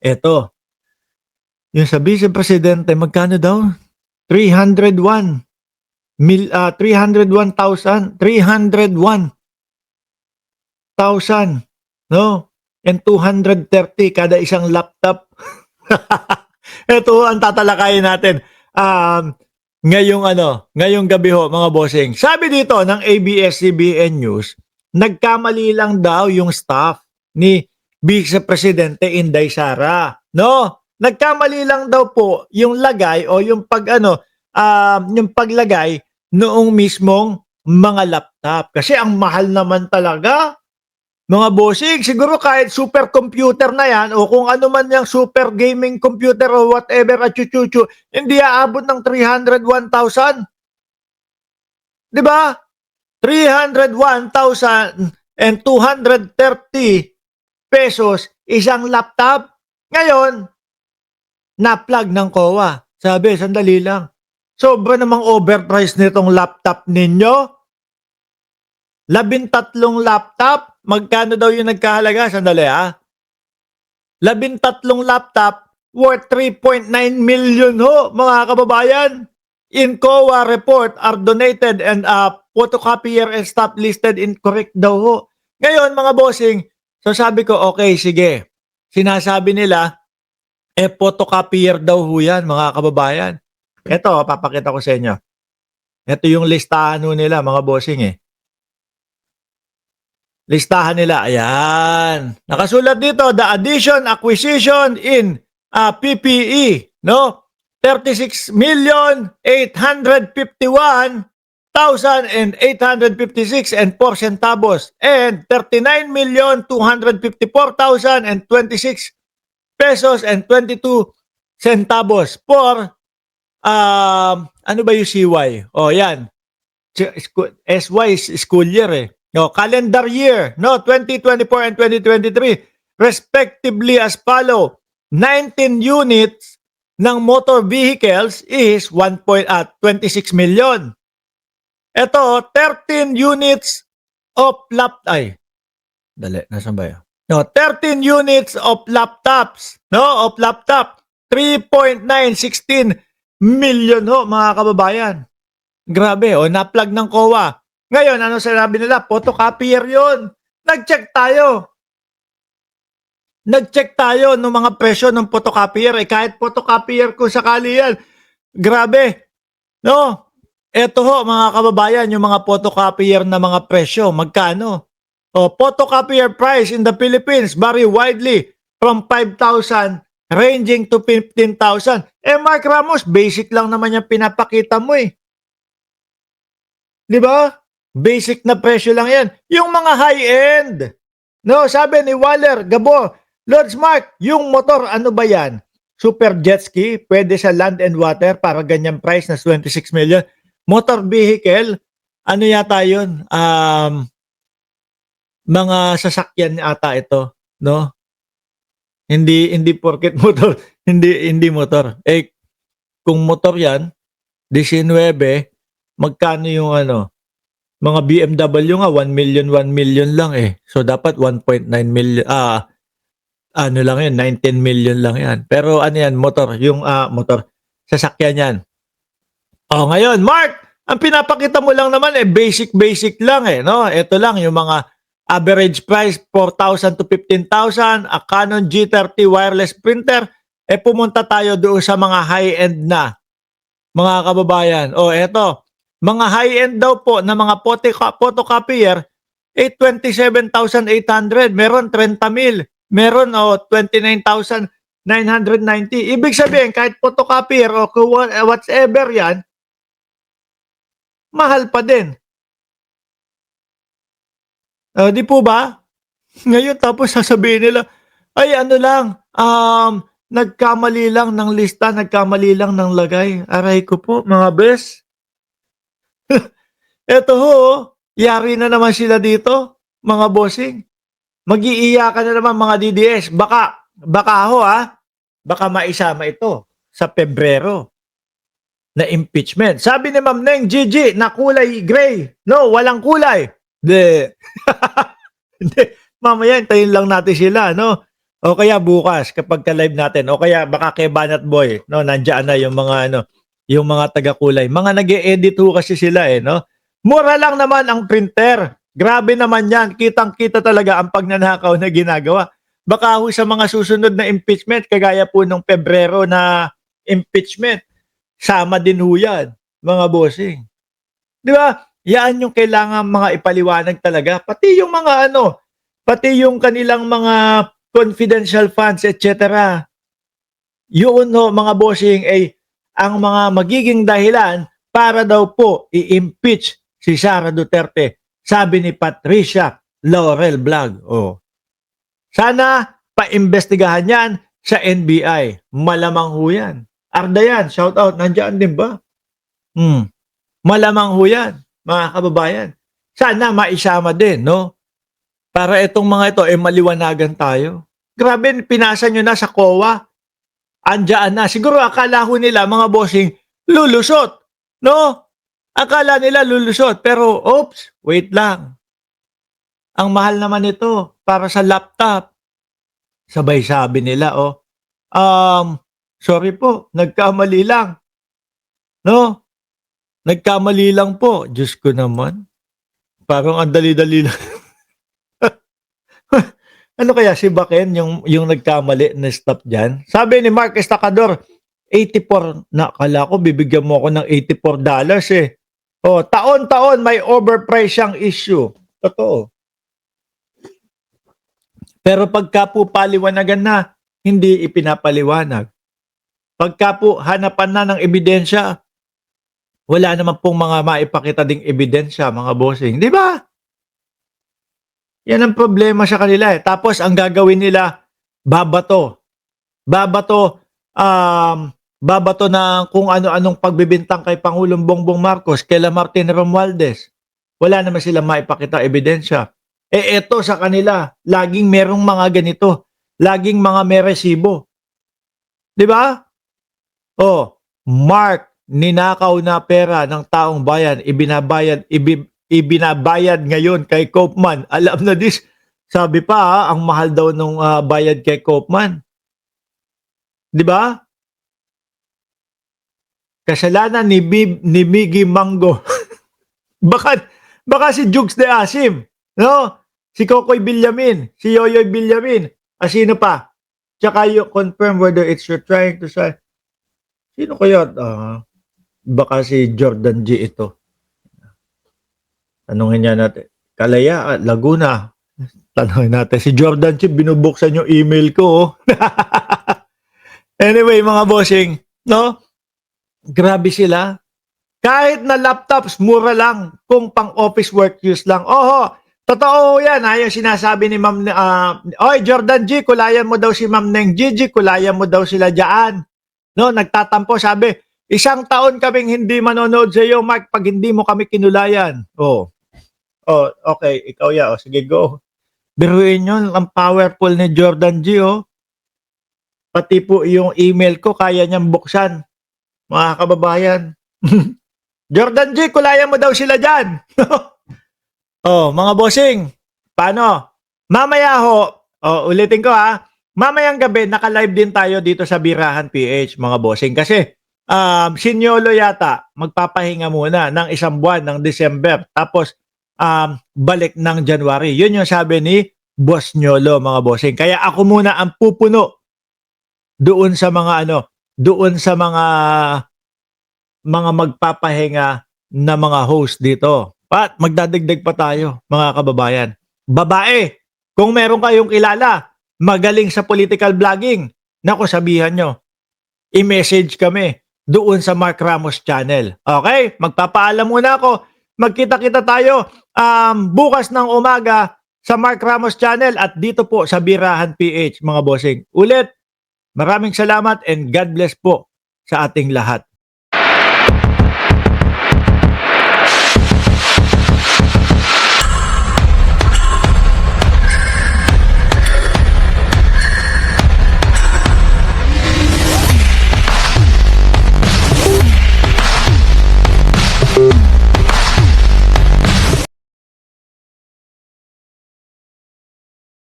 Eto, yung sa Vice Presidente, magkano daw? 301 301,000, 301,000, no? And 230 kada isang laptop. Ito ang tatalakayin natin. Ngayong gabi ho, mga bossing. Sabi dito ng ABS-CBN News, nagkamali lang daw yung staff ni Vice Presidente Inday Sara. No? Nagkamali lang daw po yung lagay o yung yung paglagay noong mismong mga laptop. Kasi ang mahal naman talaga. Mga bossing, siguro kahit supercomputer na yan o kung ano man yung super gaming computer o whatever at chuchuchu, hindi aabot ng 301,000. 'Di ba? 301,230 pesos isang laptop. Ngayon, na-plug ng COA. Sabi, sandali lang. Sobra namang overpriced nitong laptop ninyo. 13 laptop, magkano daw yung nagkahalaga? Sandali 13 laptop worth 3.9 million ho, mga kababayan. In COA report are donated and photocopier and stuff listed incorrect daw ho. Ngayon, mga bossing, so sabi ko, okay, sige. Sinasabi nila, photocopier daw ho yan, mga kababayan. Ito, papakita ko sa inyo. Ito yung listahan ho nila, mga bossing Listahan nila, ayan. Nakasulat dito, the addition, acquisition in PPE, no? 36,851,856 and 4 centavos and 39,254,026 pesos and 22 centavos for ano ba yung CY? Oh, yan. SY school year No, calendar year, no, 2024 and 2023, respectively as follow. 19 units ng motor vehicles is 26 million. Ito, 13 units of nasan ba yun? No, 13 units of laptops, no, of laptop, 3.916 million ho, mga kababayan. Grabe, na-plug ng COA. Ngayon, ano sinabi nila? Photocopier yun. Nag-check tayo. Nag-check tayo ng mga presyo ng photocopier. Kahit photocopier kung sakali yan. Grabe. No? Eto ho, mga kababayan, yung mga photocopier na mga presyo. Magkano? Photocopier price in the Philippines vary widely from 5,000 ranging to 15,000. Mark Ramos, basic lang naman yung pinapakita mo Di ba? Basic na presyo lang yan. Yung mga high-end. No, sabi ni Waller Gabo, Lords Mark, yung motor, ano ba yan? Super jet ski, pwede sa land and water para ganyang price na 26 million. Motor vehicle, ano yata yun? Mga sasakyan ata ito, no? Hindi porket motor, hindi motor. Kung motor yan, 19, magkano yung mga BMW nga 1 million lang So dapat 1.9 million ano lang yan, 19 million lang yan. Pero ano yan, motor, yung motor, sasakyan yan. Ngayon, Mark, ang pinapakita mo lang naman basic lang no? Ito lang yung mga average price 4,000 to 15,000, a Canon G30 wireless printer, pumunta tayo doon sa mga high-end na mga kababayan. Eto, mga high-end daw po na mga photocopier, 27,800. Meron 30,000. Meron 29,990. Ibig sabihin, kahit photocopier o whatever yan, mahal pa din. Di po ba? Ngayon tapos sasabihin nila, ay ano lang, nagkamali lang ng lista, nagkamali lang ng lagay. Aray ko po, mga bes. Eto ho, yari na naman sila dito, mga bossing. Mag-iiyakan na naman mga DDS. Baka baka maisama ito sa Pebrero na impeachment. Sabi ni Ma'am Neng Gigi na kulay gray. No, walang kulay. Hindi. Mamaya, tayin lang natin sila, no? O kaya bukas kapag ka-live natin o kaya baka kay Banat Boy, no, nandiyan na yung mga ano, yung mga taga-kulay. Mga nag-e-edit ho kasi sila eh, no. Mura lang naman ang printer. Grabe naman 'yan. Kitang-kita talaga ang pagnanakaw na ginagawa. Baka ho sa mga susunod na impeachment kagaya po nung Pebrero na impeachment, sama din ho 'yan, mga bossing. 'Di ba? Yan yung kailangan mga ipaliwanag talaga. Pati yung mga ano, pati yung kanilang mga confidential funds, etc. Yun no, mga bossing, ay ang mga magiging dahilan para daw po i-impeach si Sara Duterte. Sabi ni Patricia Laurel Vlog. Oh. Sana paimbestigahan yan sa NBI. Malamang ho yan. Arda yan, shout out. Nandiyan din ba? Malamang ho yan, mga kababayan. Sana maisama din, no? Para itong mga ito, maliwanagan tayo. Grabe, pinasa nyo na sa COA. Andiyan na. Siguro akala ho nila, mga bossing, lulusot. No? Akala nila lulusot. Pero, oops, wait lang. Ang mahal naman ito para sa laptop. Sabay sabi nila, sorry po, nagkamali lang. No? Nagkamali lang po. Diyos ko naman. Parang ang dali-dali lang. Ano kaya si Baken yung nagkamali na stop diyan? Sabi ni Mark Estacador, 84 na akala ko bibigyan mo ako ng $84 eh. Oh, taon-taon may overprice siyang issue. Totoo. Pero pagka po paliwanagan na, hindi ipinapaliwanag. Pagka po hanapan na ng ebidensya, wala naman pong mga maipakita ding ebidensya, mga bossing. Di ba? Yan ang problema sa kanila eh. Tapos ang gagawin nila, babato. Babato na kung ano-anong pagbibintang kay Pangulong Bongbong Marcos, kay Martin Romualdez. Wala naman sila maipakita ebidensya. Eto sa kanila, laging merong mga ganito. Laging mga may resibo. Di ba? Oh, Mark, ninakaw na pera ng taong bayan, ibinabayad ngayon kay Koopman. Alam na this, sabi pa ang mahal daw nung bayad kay Koopman. 'Di ba? Kasalanan ni Miggy Mango. baka si Jukes de Asim, no? Si Kokoy Villamin, si Yoyoy Villamin, sino pa? Tsaka yung confirm whether it's you're trying to say. Sino kaya? Baka si Jordan G ito. Tanungin niya natin. Kalaya, Laguna. Tanungin natin. Si Jordan G, binubuksan yung email ko. Oh. Anyway, mga bossing, no? Grabe sila. Kahit na laptops, mura lang. Kung pang office work use lang. Oho, totoo yan. Yung sinasabi ni Ma'am, oy, Jordan G, kulayan mo daw si Ma'am Neng Gigi, kulayan mo daw sila dyan. No, nagtatampo, sabi, 1 taon kaming hindi manonood sa iyo, Mark, pag hindi mo kami kinulayan. Oh, okay, ikaw ya, sige, go. Biruin yun, ang powerful ni Jordan G, oh. Pati po yung email ko, kaya niyang buksan. Mga kababayan. Jordan G, kulayan mo daw sila dyan. Mga bossing, paano? Mamaya ho, ulitin ko ha, mamayang gabi, naka-live din tayo dito sa Birahan PH, mga bossing. Kasi, si Nyolo yata, magpapahinga muna ng 1 buwan ng December. Tapos, balik ng January. Yun yung sabi ni Boss Nyolo, mga bossing. Kaya ako muna ang pupuno doon sa mga doon sa mga magpapahinga na mga host dito. At magdadagdag pa tayo, mga kababayan. Babae, kung meron kayong kilala, magaling sa political vlogging, naku, sabihan nyo, i-message kami doon sa Mark Ramos channel. Okay? Magpapaalam muna ako. Magkita-kita tayo bukas ng umaga sa Mark Ramos channel at dito po sa Birahan PH, mga bossing. Ulit, maraming salamat and God bless po sa ating lahat.